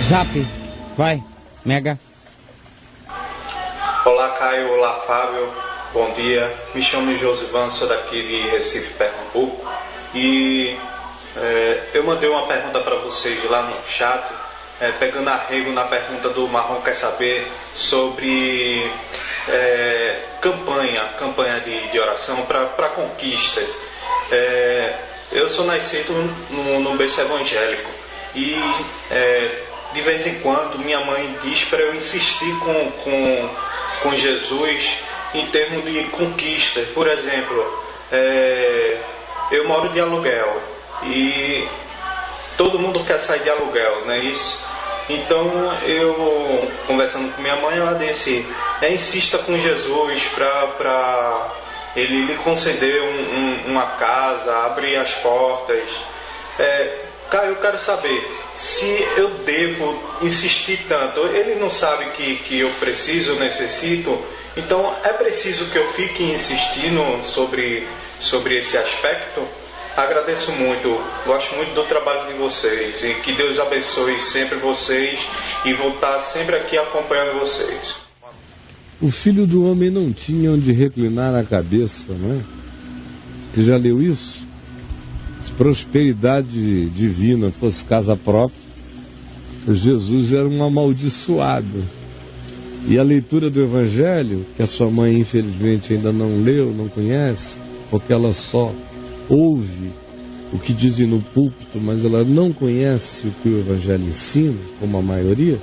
Zap, vai, Mega. Olá, Caio. Olá, Fábio. Bom dia. Me chamo Josivan, sou daqui de Recife, Pernambuco. E eu mandei uma pergunta para vocês lá no chat, pegando arrego na pergunta do Marrom Quer Saber sobre campanha de oração para conquistas. Eu sou nascido no berço evangélico e de vez em quando minha mãe diz para eu insistir com Jesus em termos de conquistas. Por exemplo, eu moro de aluguel e todo mundo quer sair de aluguel, não é isso? Então eu, conversando com minha mãe, ela disse: insista com Jesus para ele lhe conceder uma casa, abrir as portas. Caio, eu quero saber se eu devo insistir tanto. Ele não sabe que eu preciso, necessito. Então é preciso que eu fique insistindo sobre esse aspecto? Agradeço muito, gosto muito do trabalho de vocês e que Deus abençoe sempre vocês e vou estar sempre aqui acompanhando vocês. O filho do homem não tinha onde reclinar a cabeça, não é? Você já leu isso? Se prosperidade divina fosse casa própria, Jesus era um amaldiçoado. E a leitura do Evangelho, que a sua mãe infelizmente ainda não leu, não conhece, porque ela só ouve o que dizem no púlpito, mas ela não conhece o que o Evangelho ensina, como a maioria,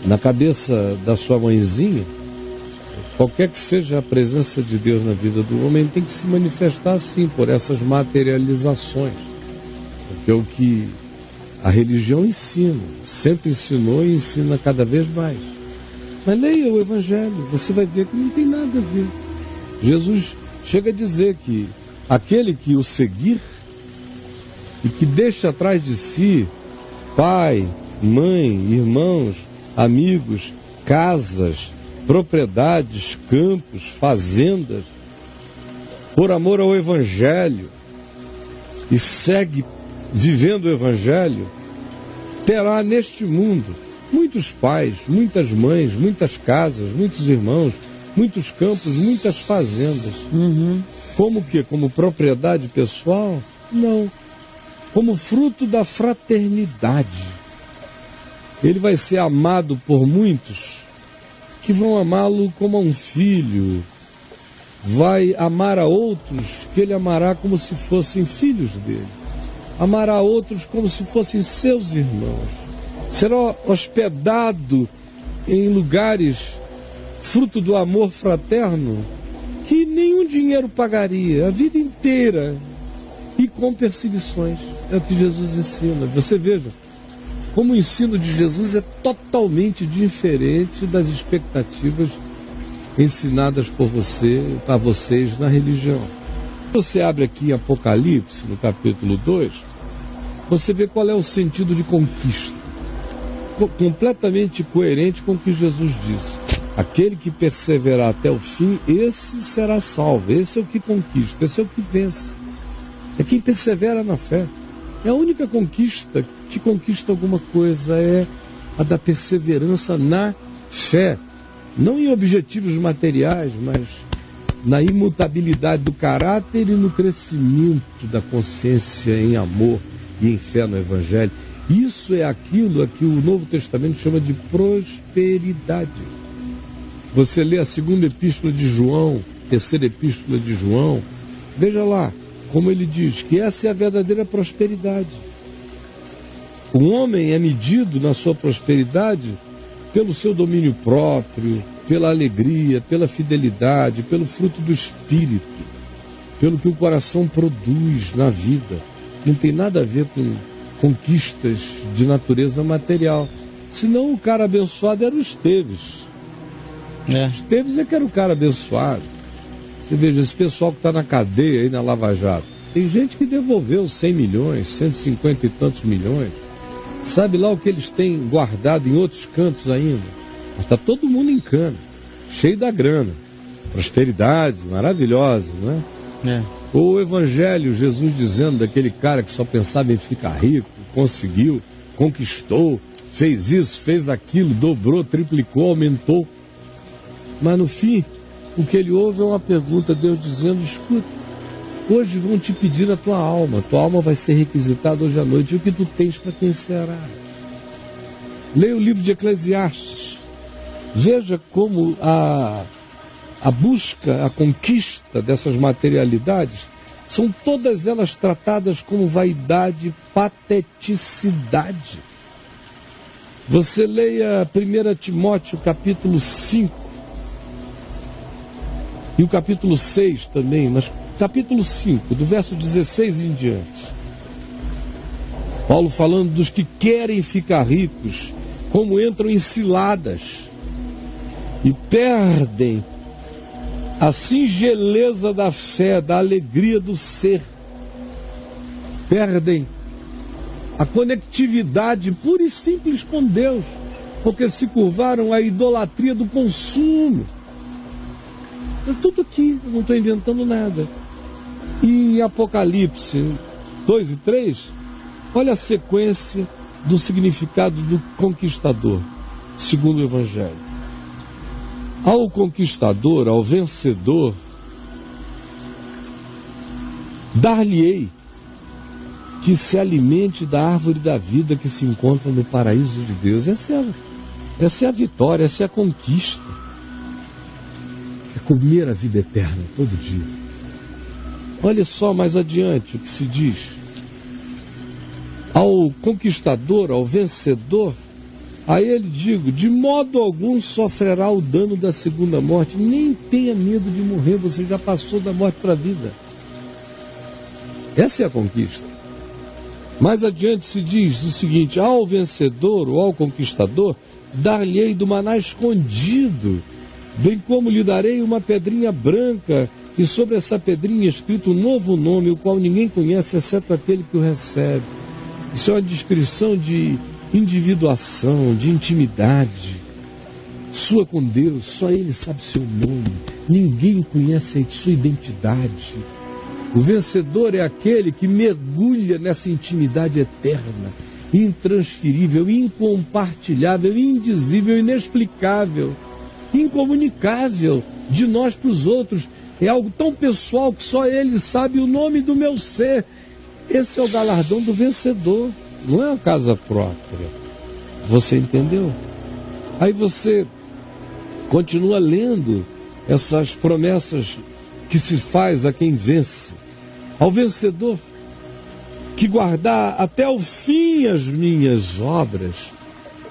na cabeça da sua mãezinha, qualquer que seja a presença de Deus na vida do homem, tem que se manifestar assim, por essas materializações, porque é o que a religião ensina, sempre ensinou e ensina cada vez mais. Mas leia o Evangelho, você vai ver que não tem nada a ver. Jesus chega a dizer que aquele que o seguir e que deixa atrás de si pai, mãe, irmãos, amigos, casas, propriedades, campos, fazendas, por amor ao Evangelho, e segue vivendo o Evangelho, terá neste mundo muitos pais, muitas mães, muitas casas, muitos irmãos, muitos campos, muitas fazendas. Como que? Como propriedade pessoal? Não. Como fruto da fraternidade. Ele vai ser amado por muitos que vão amá-lo como a um filho. Vai amar a outros que ele amará como se fossem filhos dele. Amará a outros como se fossem seus irmãos. Será hospedado em lugares fruto do amor fraterno que nenhum dinheiro pagaria a vida inteira e com perseguições. É o que Jesus ensina. Você veja como o ensino de Jesus é totalmente diferente das expectativas ensinadas por você, para vocês na religião. Você abre aqui em Apocalipse, no capítulo 2, você vê qual é o sentido de conquista. Completamente coerente com o que Jesus disse. Aquele que perseverar até o fim, esse será salvo. Esse é o que conquista, esse é o que vence. É quem persevera na fé. É a única conquista que conquista alguma coisa, é a da perseverança na fé. Não em objetivos materiais, mas na imutabilidade do caráter e no crescimento da consciência em amor e em fé no Evangelho. Isso é aquilo a que o Novo Testamento chama de prosperidade. Você lê a segunda epístola de João, terceira epístola de João, veja lá como ele diz que essa é a verdadeira prosperidade. O homem é medido na sua prosperidade pelo seu domínio próprio, pela alegria, pela fidelidade, pelo fruto do Espírito, pelo que o coração produz na vida. Não tem nada a ver com conquistas de natureza material. Senão o cara abençoado era o Esteves. Esteves é que era o cara abençoado. Você veja, esse pessoal que está na cadeia aí na Lava Jato, tem gente que devolveu 100 milhões, 150 e tantos milhões. Sabe lá o que eles têm guardado em outros cantos ainda? Mas está todo mundo em cana, cheio da grana. Prosperidade maravilhosa, não é? Ou o Evangelho, Jesus dizendo daquele cara que só pensava em ficar rico, conseguiu, conquistou, fez isso, fez aquilo, dobrou, triplicou, aumentou. Mas no fim, o que ele ouve é uma pergunta, Deus dizendo: escuta, hoje vão te pedir a tua alma vai ser requisitada hoje à noite, e o que tu tens para quem será? Leia o livro de Eclesiastes, veja como a busca, a conquista dessas materialidades, são todas elas tratadas como vaidade, pateticidade. Você leia 1 Timóteo capítulo 5 e o capítulo 6 também, mas capítulo 5, do verso 16 em diante. Paulo falando dos que querem ficar ricos, como entram em ciladas e perdem a singeleza da fé, da alegria do ser. Perdem a conectividade pura e simples com Deus, porque se curvaram à idolatria do consumo. É tudo aqui, eu não estou inventando nada. E em Apocalipse 2 e 3, olha a sequência do significado do conquistador, segundo o Evangelho. Ao conquistador, ao vencedor, dar-lhe-ei que se alimente da árvore da vida que se encontra no paraíso de Deus. Essa é a vitória, essa é a conquista. É comer a vida eterna todo dia. Olha só mais adiante o que se diz. Ao conquistador, ao vencedor, a ele digo: de modo algum sofrerá o dano da segunda morte. Nem tenha medo de morrer, você já passou da morte para a vida. Essa é a conquista. Mais adiante se diz o seguinte: ao vencedor ou ao conquistador, dar-lhe-ei do maná escondido, bem como lhe darei uma pedrinha branca, e sobre essa pedrinha escrito um novo nome, o qual ninguém conhece, exceto aquele que o recebe. Isso é uma descrição de individuação, de intimidade sua com Deus. Só Ele sabe seu nome, ninguém conhece a sua identidade. O vencedor é aquele que mergulha nessa intimidade eterna, intransferível, incompartilhável, indizível, inexplicável, incomunicável de nós para os outros. É algo tão pessoal que só Ele sabe o nome do meu ser. Esse é o galardão do vencedor, não é uma casa própria. Você entendeu? Aí você continua lendo essas promessas que se faz a quem vence. Ao vencedor que guardar até o fim as minhas obras,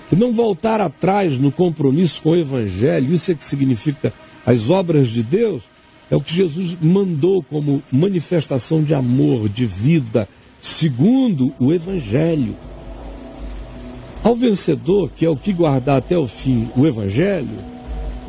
que não voltar atrás no compromisso com o Evangelho. Isso é que significa as obras de Deus. É o que Jesus mandou como manifestação de amor, de vida, segundo o Evangelho. Ao vencedor, que é o que guardar até o fim o Evangelho,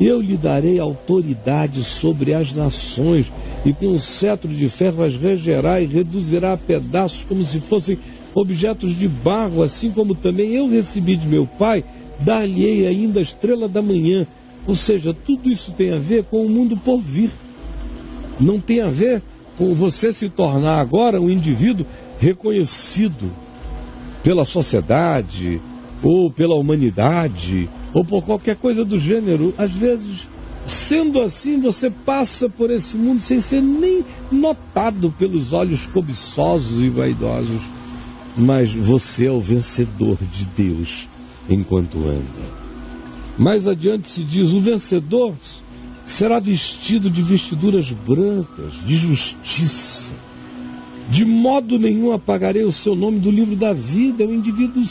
eu lhe darei autoridade sobre as nações, e com um cetro de ferro as regerá e reduzirá a pedaços como se fossem objetos de barro, assim como também eu recebi de meu Pai, dar-lhe-ei ainda a estrela da manhã. Ou seja, tudo isso tem a ver com o mundo por vir. Não tem a ver com você se tornar agora um indivíduo reconhecido pela sociedade, ou pela humanidade, ou por qualquer coisa do gênero. Às vezes, sendo assim, você passa por esse mundo sem ser nem notado pelos olhos cobiçosos e vaidosos. Mas você é o vencedor de Deus enquanto anda. Mais adiante se diz: o vencedor será vestido de vestiduras brancas, de justiça. De modo nenhum apagarei o seu nome do livro da vida. É um indivíduo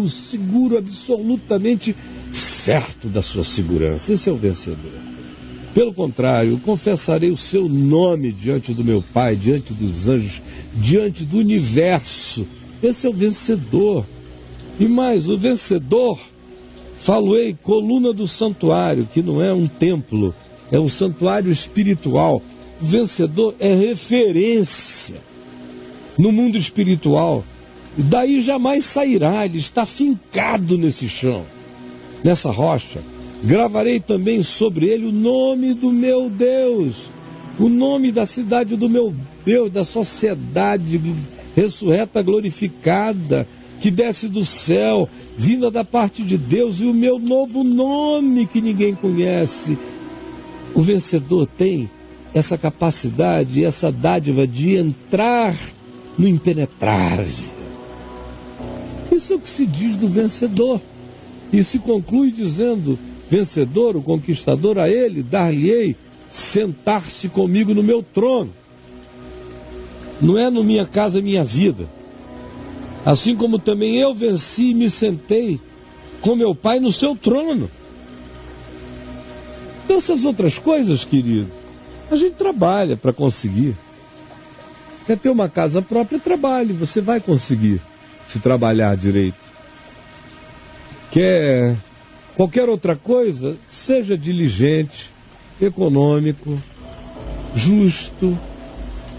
seguro, absolutamente certo da sua segurança. Esse é o vencedor. Pelo contrário, confessarei o seu nome diante do meu Pai, diante dos anjos, diante do universo. Esse é o vencedor. E mais, o vencedor, falo-ei, coluna do santuário, que não é um templo, é um santuário espiritual. O vencedor é referência no mundo espiritual. E daí jamais sairá, ele está fincado nesse chão, nessa rocha. Gravarei também sobre ele o nome do meu Deus, o nome da cidade do meu Deus, da sociedade ressurreta, glorificada, que desce do céu, vinda da parte de Deus, e o meu novo nome que ninguém conhece. O vencedor tem essa capacidade, essa dádiva de entrar no impenetrável. Isso é o que se diz do vencedor. E se conclui dizendo: vencedor, o conquistador, a ele dar-lhe-ei sentar-se comigo no meu trono. Não é no minha casa, minha vida. Assim como também eu venci e me sentei com meu Pai no seu trono. Então essas outras coisas, querido, a gente trabalha para conseguir. Quer ter uma casa própria? Trabalhe, você vai conseguir, se trabalhar direito. Quer qualquer outra coisa? Seja diligente, econômico, justo,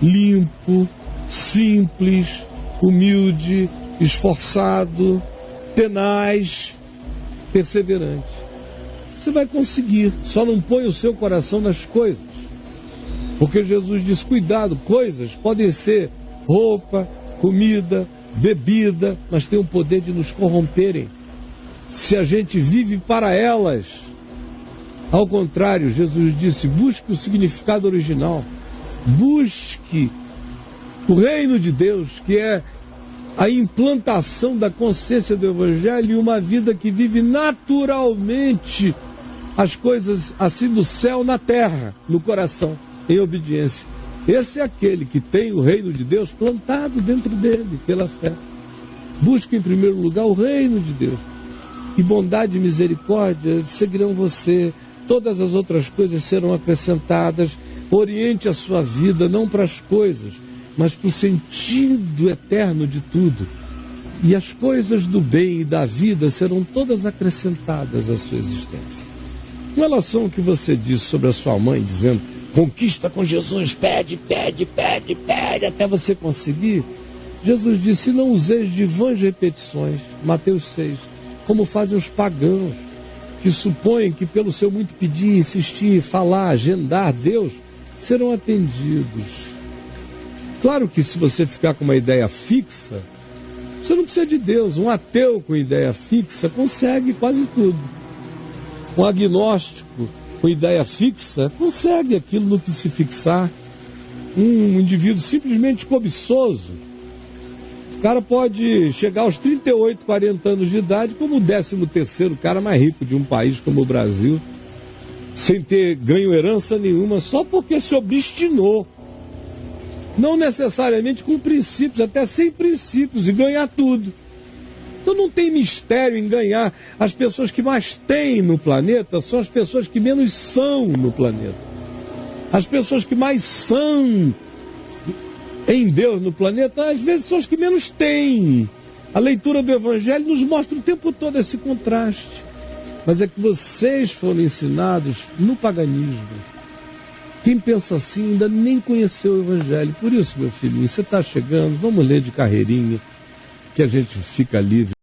limpo, simples, humilde, esforçado, tenaz, perseverante. Você vai conseguir, só não põe o seu coração nas coisas. Porque Jesus diz: cuidado, coisas podem ser roupa, comida, bebida, mas tem o poder de nos corromperem se a gente vive para elas. Ao contrário, Jesus disse: busque o significado original, busque o reino de Deus, que é a implantação da consciência do Evangelho e uma vida que vive naturalmente as coisas assim do céu na terra, no coração, em obediência. Esse é aquele que tem o reino de Deus plantado dentro dele, pela fé. Busque em primeiro lugar o reino de Deus, e bondade e misericórdia seguirão você. Todas as outras coisas serão acrescentadas. Oriente a sua vida não para as coisas, mas para o sentido eterno de tudo. E as coisas do bem e da vida serão todas acrescentadas à sua existência. Com relação ao que você disse sobre a sua mãe, dizendo: conquista com Jesus, pede, pede, pede, pede, até você conseguir. Jesus disse: não useis de vãs repetições, Mateus 6, como fazem os pagãos, que supõem que pelo seu muito pedir, insistir, falar, agendar Deus, serão atendidos. Claro que se você ficar com uma ideia fixa, você não precisa de Deus. Um ateu com ideia fixa consegue quase tudo. Um agnóstico com ideia fixa consegue aquilo no que se fixar. Um indivíduo simplesmente cobiçoso, o cara pode chegar aos 38, 40 anos de idade como o 13º cara mais rico de um país como o Brasil, sem ter ganho herança nenhuma, só porque se obstinou. Não necessariamente com princípios, até sem princípios, e ganhar tudo. Então não tem mistério em ganhar. As pessoas que mais têm no planeta são as pessoas que menos são no planeta. As pessoas que mais são em Deus no planeta, às vezes são as que menos têm. A leitura do Evangelho nos mostra o tempo todo esse contraste. Mas é que vocês foram ensinados no paganismo. Quem pensa assim ainda nem conheceu o Evangelho. Por isso, meu filhinho, você está chegando, vamos ler de carreirinha, que a gente fica livre.